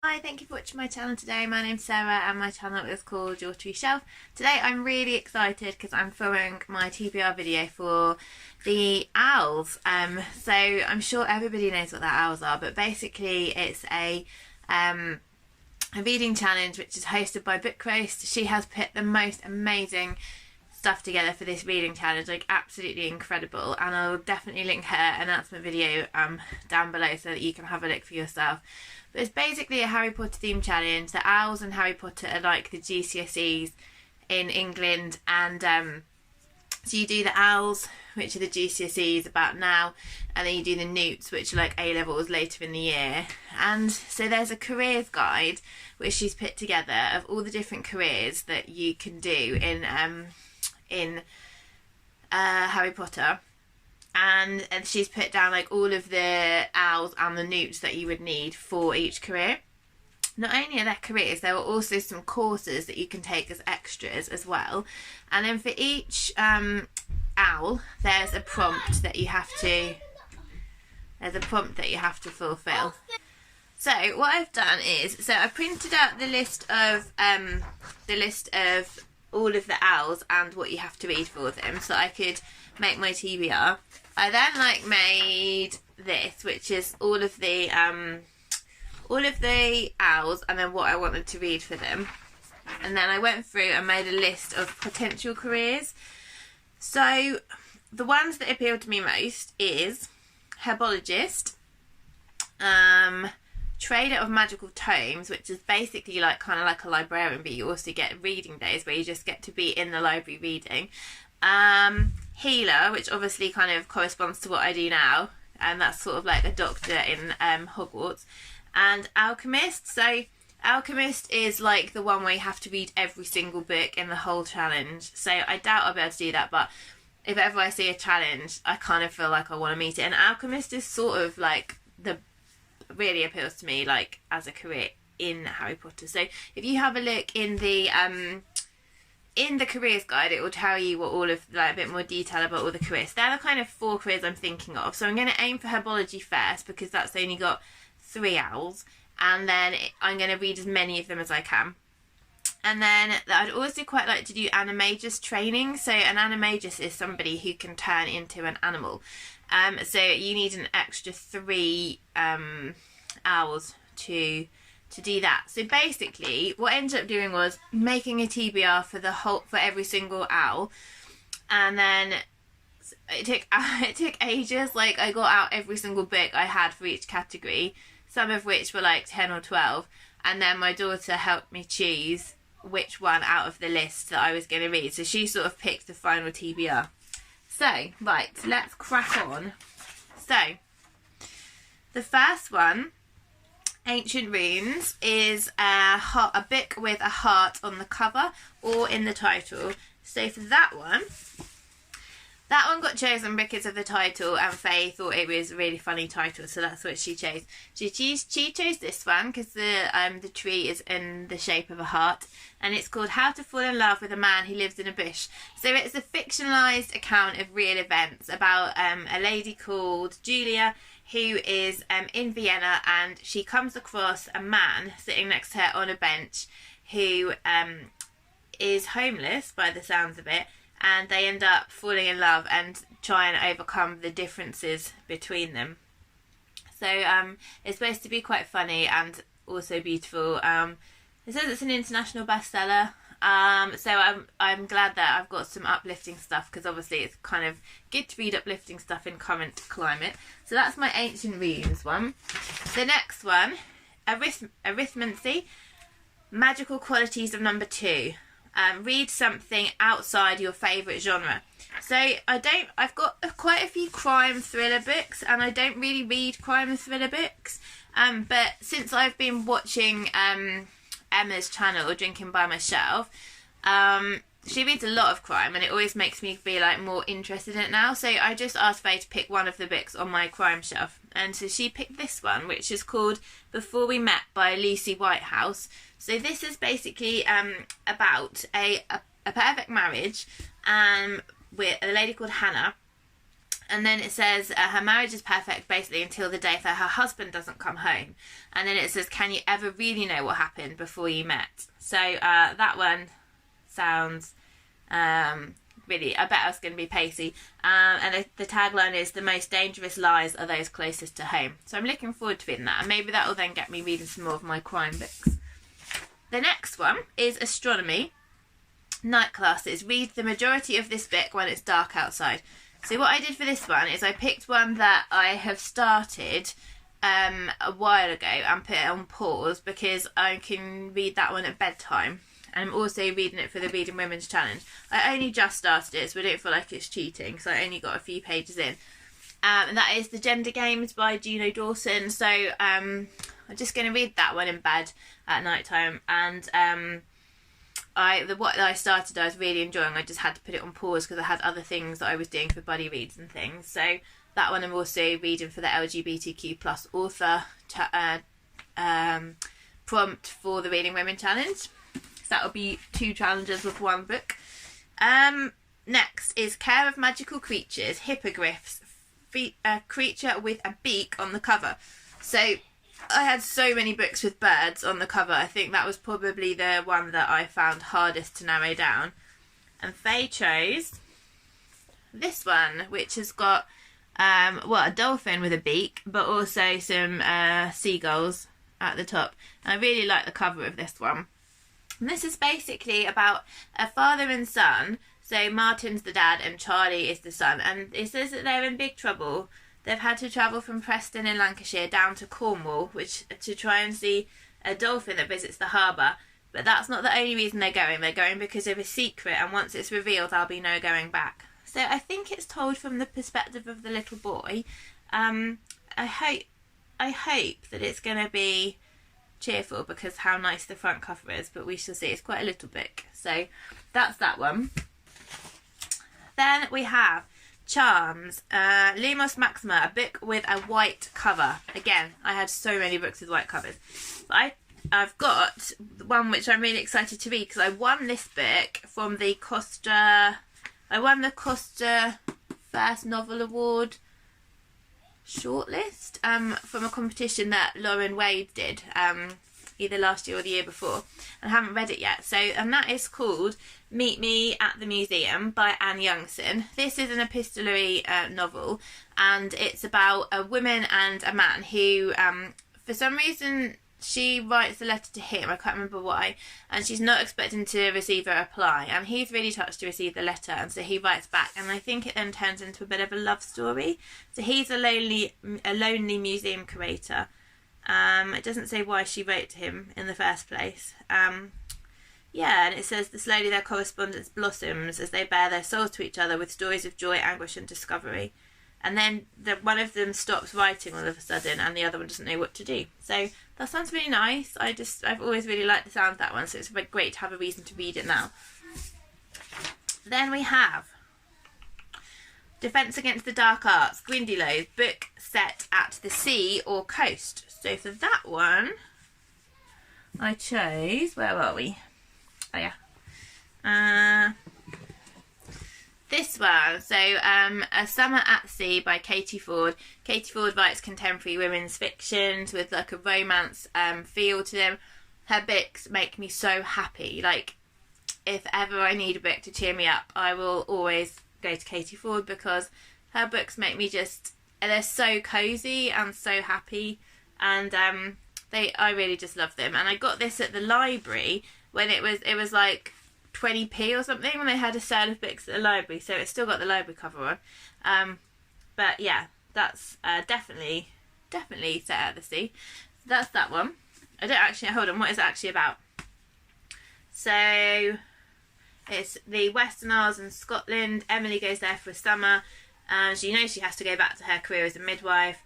Hi, thank you for watching my channel today. My name's Sarah and my channel is called Your Tree Shelf. Today I'm really excited because I'm filming my TBR video for the owls. So I'm sure everybody knows what the owls are, but basically it's a reading challenge which is hosted by Book Roast. She has put the most amazing stuff together for this reading challenge, like absolutely incredible, and I'll definitely link her announcement video down below so that you can have a look for yourself. But it's basically a Harry Potter themed challenge. The owls and Harry Potter are like the GCSEs in England, and so you do the owls, which are the GCSEs about now, and then you do the newts, which are like A-levels later in the year. And so there's a careers guide which she's put together of all the different careers that you can do in Harry Potter, and she's put down like all of the owls and the newts that you would need for each career. Not only are there careers, there are also some courses that you can take as extras as well. And then for each owl, there's a prompt that you have to fulfill. So what I've done is, I printed out the list of all of the owls and what you have to read for them, so I could make my TBR. I then made this, which is all of the owls and then what I wanted to read for them. And then I went through and made a list of potential careers. So the ones that appealed to me most is herbologist, trader of magical tomes, which is basically kind of like a librarian, but you also get reading days where you just get to be in the library reading. Healer, which obviously kind of corresponds to what I do now, and that's sort of like a doctor in Hogwarts. And alchemist. So alchemist is like the one where you have to read every single book in the whole challenge. So I doubt I'll be able to do that, but if ever I see a challenge, I kind of feel like I want to meet it. And alchemist is sort of like really appeals to me like as a career in Harry Potter. So if you have a look in the careers guide, it will tell you what all of a bit more detail about all the careers. They're the kind of 4 careers I'm thinking of. So I'm going to aim for herbology first because that's only got 3 owls, and then I'm going to read as many of them as I can. And then I'd also quite like to do animagus training. So an animagus is somebody who can turn into an animal. So you need an extra 3 owls to do that. So basically what I ended up doing was making a TBR for every single owl, and then it took ages. Like I got out every single book I had for each category, some of which were like 10 or 12, and then my daughter helped me choose which one out of the list that I was going to read. So she sort of picked the final TBR. So, right, let's crack on. So, the first one, Ancient Runes, is a book with a heart on the cover or in the title. So for that one got chosen because of the title, and Faye thought it was a really funny title, so that's what she chose. She chose this one because the tree is in the shape of a heart, and it's called How to Fall in Love with a Man Who Lives in a Bush. So it's a fictionalised account of real events about a lady called Julia who is in Vienna, and she comes across a man sitting next to her on a bench who is homeless by the sounds of it, and they end up falling in love and try and overcome the differences between them. So it's supposed to be quite funny and also beautiful. It says it's an international bestseller, so I'm glad that I've got some uplifting stuff, because obviously it's kind of good to read uplifting stuff in current climate. So that's my Ancient Runes one. The next one, Arithmancy, Magical Qualities of Number 2. Read something outside your favourite genre. So I've got quite a few crime thriller books, and I don't really read crime thriller books, but since I've been watching Emma's channel, Drinking by Myself, she reads a lot of crime, and it always makes me be more interested in it now. So I just asked Faye to pick one of the books on my crime shelf, and so she picked this one, which is called Before We Met by Lucie Whitehouse. So this is basically about a perfect marriage with a lady called Hannah, And then it says her marriage is perfect basically until the day that her husband doesn't come home. And then it says, can you ever really know what happened before you met? So that one sounds really, I bet it's going to be pacey. And the tagline is, the most dangerous lies are those closest to home. So I'm looking forward to reading that. And maybe that will then get me reading some more of my crime books. The next one is Astronomy. Night classes. Read the majority of this book when it's dark outside. So what I did for this one is I picked one that I have started a while ago and put it on pause because I can read that one at bedtime. And I'm also reading it for the Reading Women's Challenge. I only just started it, so I don't feel like it's cheating, so I only got a few pages in. And that is The Gender Games by Juno Dawson. So I'm just going to read that one in bed at night time. And what I started I was really enjoying. I just had to put it on pause because I had other things that I was doing for buddy reads and things. So that one I'm also reading for the LGBTQ plus author prompt for the Reading Women Challenge. So that'll be 2 challenges with 1 book. Next is Care of Magical Creatures, Hippogriffs, a creature with a beak on the cover. So I had so many books with birds on the cover. I think that was probably the one that I found hardest to narrow down. And Faye chose this one, which has got a dolphin with a beak, but also some seagulls at the top. And I really like the cover of this one. And this is basically about a father and son. So Martin's the dad and Charlie is the son. And it says that they're in big trouble. They've had to travel from Preston in Lancashire down to Cornwall to try and see a dolphin that visits the harbour. But that's not the only reason they're going. They're going because of a secret, and once it's revealed, there'll be no going back. So I think it's told from the perspective of the little boy. I hope that it's going to be cheerful because how nice the front cover is, but we shall see. It's quite a little book. So that's that one. Then we have Charms, Lumos Maxima, a book with a white cover. Again, I had so many books with white covers. But I've got one which I'm really excited to read because I won this book from the Costa... I won the Costa First Novel Award shortlist from a competition that Lauren Wade did either last year or the year before, and I haven't read it yet. So, and that is called Meet Me at the Museum by Anne Youngson. This is an epistolary novel, and it's about a woman and a man who, for some reason, she writes a letter to him, I can't remember why, and she's not expecting to receive a reply, and he's really touched to receive the letter, and so he writes back, and I think it then turns into a bit of a love story. So he's a lonely museum curator. It doesn't say why she wrote to him in the first place. Yeah, and it says that slowly their correspondence blossoms as they bare their souls to each other with stories of joy, anguish and discovery. And then one of them stops writing all of a sudden and the other one doesn't know what to do. So that sounds really nice. I've always really liked the sound of that one, so it's great to have a reason to read it now. Then we have Defence Against the Dark Arts, Grindylow, book set at the sea or coast. So for that one, I chose, where are we? Oh yeah. This one, so A Summer at Sea by Katie Fforde. Katie Fforde writes contemporary women's fictions with like a romance feel to them. Her books make me so happy. Like, if ever I need a book to cheer me up, I will always go to Katie Fforde because her books make me they're so cosy and so happy, and I really just love them. And I got this at the library when it was like 20p or something when they had a sale of books at the library, so it's still got the library cover on. But yeah, that's definitely set at the sea. So that's that one. I don't actually, hold on, what is it actually about? So it's the Western Isles and Scotland. Emily goes there for a summer. She knows she has to go back to her career as a midwife.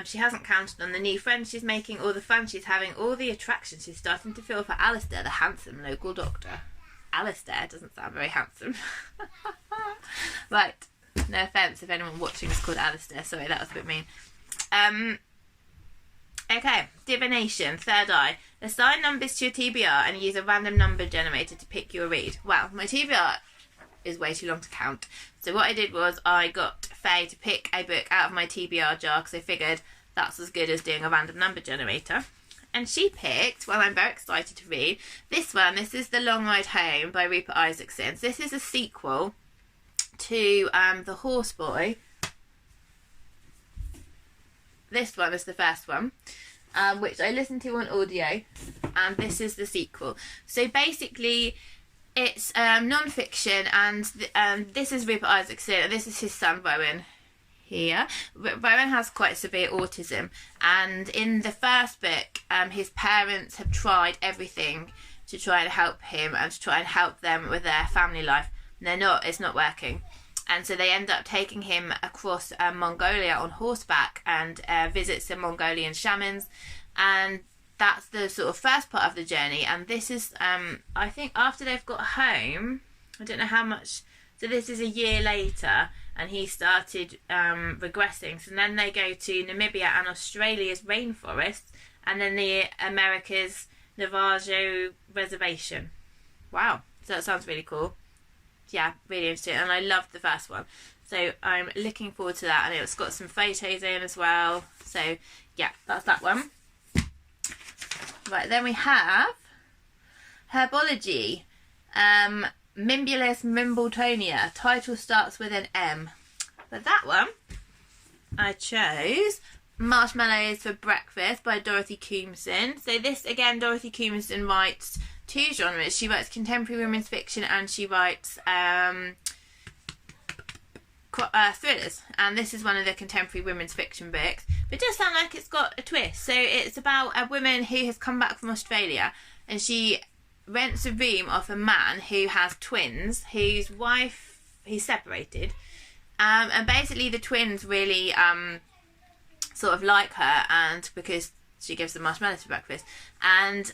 She hasn't counted on the new friends she's making, all the fun she's having, all the attraction she's starting to feel for Alistair, the handsome local doctor. Alistair doesn't sound very handsome. Right, no offence if anyone watching is called Alistair, sorry, that was a bit mean. Okay, Divination, Third Eye. Assign numbers to your TBR and use a random number generator to pick your read. Well, my TBR is way too long to count. So what I did was I got Faye to pick a book out of my TBR jar because I figured that's as good as doing a random number generator. And she picked, well, I'm very excited to read, this one. This is The Long Ride Home by Rupert Isaacson. So this is a sequel to The Horse Boy. This one is the first one, which I listened to on audio, and this is the sequel. So basically, it's non-fiction, and this is Rupert Isaacson, and this is his son, Rowan. Here, Rowan has quite severe autism, and in the first book, his parents have tried everything to try and help him and to try and help them with their family life. And it's not working. And so they end up taking him across Mongolia on horseback and visit some Mongolian shamans. And that's the sort of first part of the journey. And this is, I think after they've got home, I don't know how much, so this is a year later, and he started regressing. So then they go to Namibia and Australia's rainforests, and then the America's Navajo reservation. Wow, so that sounds really cool. Yeah, really interesting, and I loved the first one, so I'm looking forward to that. And it's got some photos in as well, so yeah, that's that one. Right, then we have Herbology, Mimbulus Mimbletonia. Title starts with an M. But that one, I chose Marshmallows for Breakfast by Dorothy Comson. So this, again, Dorothy Comson writes two genres. She writes contemporary women's fiction, and she writes thrillers. And this is one of the contemporary women's fiction books. But it does sound like it's got a twist. So it's about a woman who has come back from Australia, and she rents a room off a man who has twins, whose wife, he's separated. And basically the twins really sort of like her, and because she gives them marshmallows for breakfast. And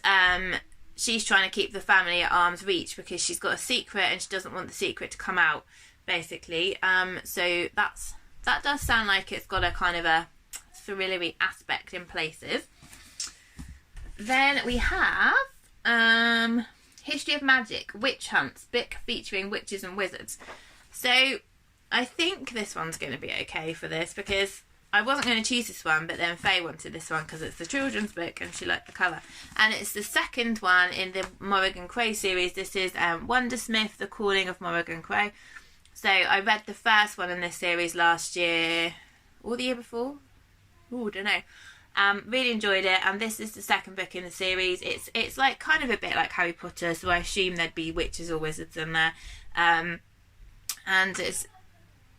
she's trying to keep the family at arm's reach because she's got a secret and she doesn't want the secret to come out, basically. So that does sound like it's got a kind of a thrillery aspect in places. Then we have History of Magic, Witch Hunts, book featuring witches and wizards. So I think this one's going to be okay for this, because I wasn't going to choose this one, but then Faye wanted this one because it's the children's book and she liked the cover. And it's the second one in the Morrigan Crow series. This is Wondersmith, The Calling of Morrigan Crow. So I read the first one in this series last year, or the year before. Oh, I don't know. Really enjoyed it, and this is the second book in the series. It's like kind of a bit like Harry Potter, so I assume there'd be witches or wizards in there. And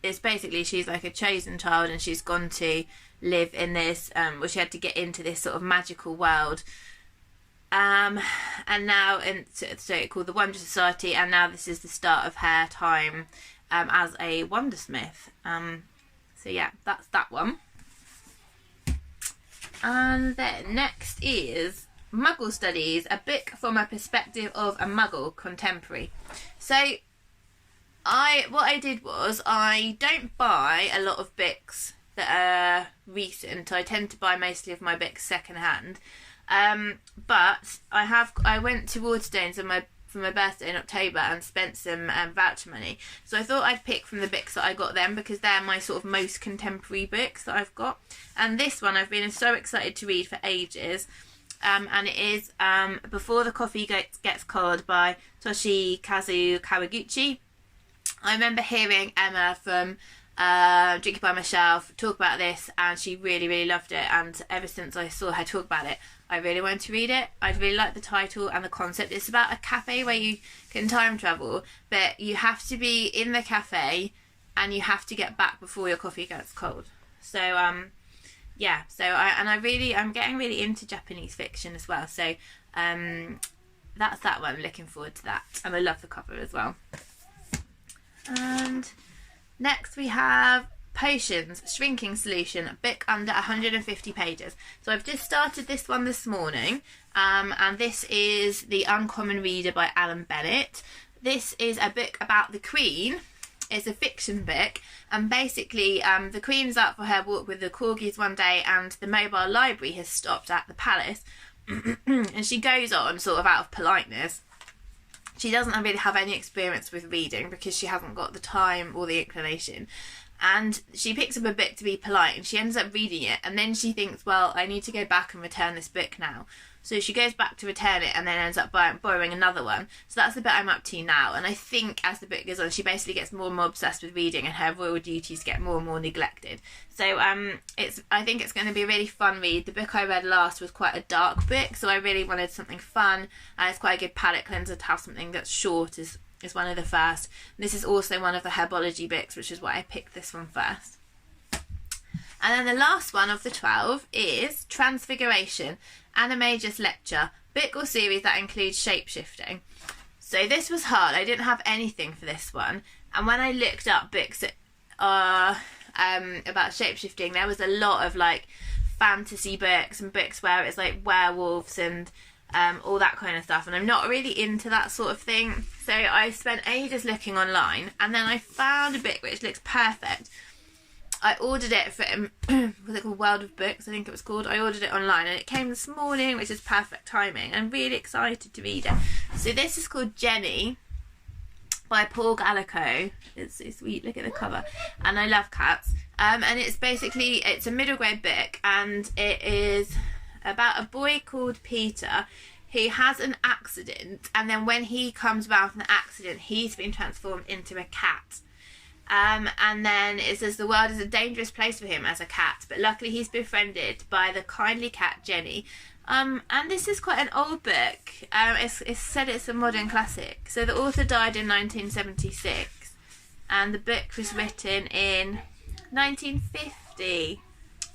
it's basically, she's like a chosen child, and she's gone to live in this, well, she had to get into this sort of magical world. And now, so it's called the Wonder Society, and now this is the start of her time as a wondersmith. So yeah, that's that one. And then next is Muggle Studies, a book from a perspective of a Muggle contemporary. So what I did was, I don't buy a lot of books that are recent. I tend to buy mostly of my books second hand. But I went to Waterstones for my birthday in October and spent some voucher money. So I thought I'd pick from the books that I got then, because they're my sort of most contemporary books that I've got. And this one I've been so excited to read for ages. And it is Before the Coffee Gets Cold by Toshikazu Kawaguchi. I remember hearing Emma from Drink It By Myself talk about this, and she really, really loved it. And ever since I saw her talk about it, I really wanted to read it. I really like the title and the concept. It's about a cafe where you can time travel, but you have to be in the cafe and you have to get back before your coffee gets cold. So yeah, I'm getting really into Japanese fiction as well. So that's that one. I'm looking forward to that, and I love the cover as well. And next we have Potions, Shrinking Solution, a book under 150 pages. So I've just started this one this morning, and this is The Uncommon Reader by Alan Bennett. This is a book about the Queen. It's a fiction book, and basically the Queen's out for her walk with the corgis one day, and the mobile library has stopped at the palace. And she goes on, sort of out of politeness, She doesn't really have any experience with reading because she hasn't got the time or the inclination. And she picks up a book to be polite and she ends up reading it, and then she thinks, well, I need to go back and return this book now. So she goes back to return it and then ends up borrowing another one. So that's the bit I'm up to now. And I think as the book goes on, she basically gets more and more obsessed with reading and her royal duties get more and more neglected. So I think it's going to be a really fun read. The book I read last was quite a dark book, so I really wanted something fun. And it's quite a good palate cleanser to have something that's short is one of the first. This is also one of the herbology books, which is why I picked this one first. And then the last one of the 12 is Transfiguration, Animagus Lecture, book or series that includes shape-shifting. So this was hard. I didn't have anything for this one. And when I looked up books that are about shape-shifting, there was a lot of like fantasy books and books where it's like werewolves and all that kind of stuff, and I'm not really into that sort of thing. So I spent ages looking online, and then I found a book which looks perfect. I ordered it from was it called World of Books, I think it was called. I ordered it online and it came this morning, which is perfect timing. I'm really excited to read it. So this is called Jenny by Paul Gallico. It's so sweet, look at the cover. And I love cats. And it's a middle grade book, and it is about a boy called Peter who has an accident, and then when he comes back from the accident, he's been transformed into a cat. And then it says the world is a dangerous place for him as a cat, but luckily he's befriended by the kindly cat Jenny. And this is quite an old book. It's said it's a modern classic. So the author died in 1976, and the book was written in 1950.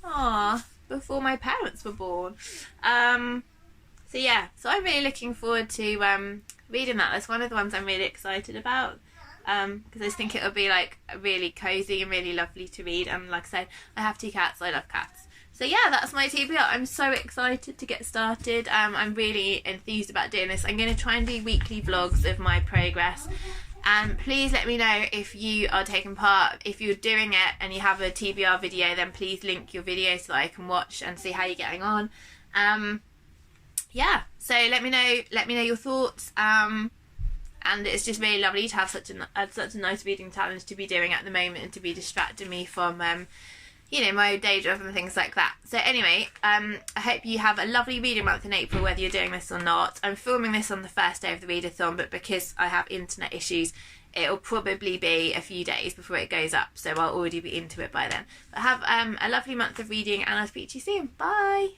Aww, before my parents were born. So yeah, so I'm really looking forward to reading that. That's one of the ones I'm really excited about, because I just think it'll be like really cozy and really lovely to read. And like I said, I have 2 cats, I love cats. So yeah, that's my TBR. I'm so excited to get started. I'm really enthused about doing this. I'm going to try and do weekly vlogs of my progress. And please let me know if you are taking part. If you're doing it and you have a TBR video, then please link your video so that I can watch and see how you're getting on. Yeah, so let me know your thoughts. And it's just really lovely to have such a nice reading challenge to be doing at the moment, and to be distracting me from my day job and things like that. So anyway, I hope you have a lovely reading month in April, whether you're doing this or not. I'm filming this on the first day of the readathon, but because I have internet issues, it'll probably be a few days before it goes up, so I'll already be into it by then. But have a lovely month of reading, and I'll speak to you soon. Bye!